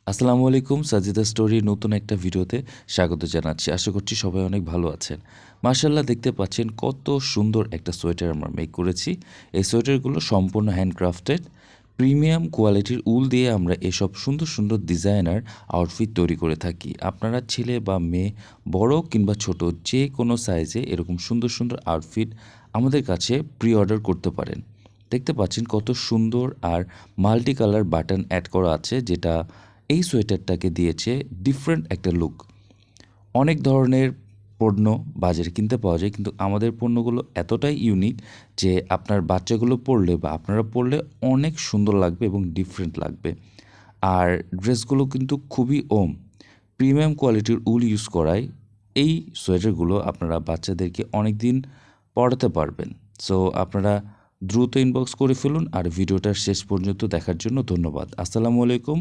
আসসালামু আলাইকুম। সাজিদা স্টোরির নতুন একটা ভিডিওতে স্বাগত জানাচ্ছি। আশা করছি সবাই অনেক ভালো আছেন। মাশাআল্লাহ, দেখতে পাচ্ছেন কত সুন্দর একটা সোয়েটার আমরা মেক করেছি। এই সোয়েটারগুলো সম্পূর্ণ হ্যান্ডক্রাফটেড। প্রিমিয়াম কোয়ালিটির উল দিয়ে আমরা এসব সুন্দর সুন্দর ডিজাইনার আউটফিট তৈরি করে থাকি। আপনারা ছেলে বা মেয়ে, বড় কিংবা ছোট, যে কোনো সাইজে এরকম সুন্দর সুন্দর আউটফিট আমাদের কাছে প্রি অর্ডার করতে পারেন। দেখতে পাচ্ছেন কত সুন্দর আর মাল্টি কালার বাটন অ্যাড করা আছে, যেটা এই সোয়েটারটাকে দিয়েছে ডিফারেন্ট একটা লুক। অনেক ধরনের পণ্য বাজারে কিনতে পাওয়া যায়, কিন্তু আমাদের পণ্যগুলো এতটাই ইউনিক যে আপনার বাচ্চাগুলো পরলে বা আপনারা পরলে অনেক সুন্দর লাগবে এবং ডিফারেন্ট লাগবে। আর ড্রেসগুলো কিন্তু খুবই প্রিমিয়াম কোয়ালিটির উল ইউজ করায় এই সোয়েটারগুলো আপনারা বাচ্চাদেরকে অনেক দিন পরাতে পারবেন। সো আপনারা দ্রুত ইনবক্স করে ফেলুন। আর ভিডিওটার শেষ পর্যন্ত দেখার জন্য ধন্যবাদ। আসসালামু আলাইকুম।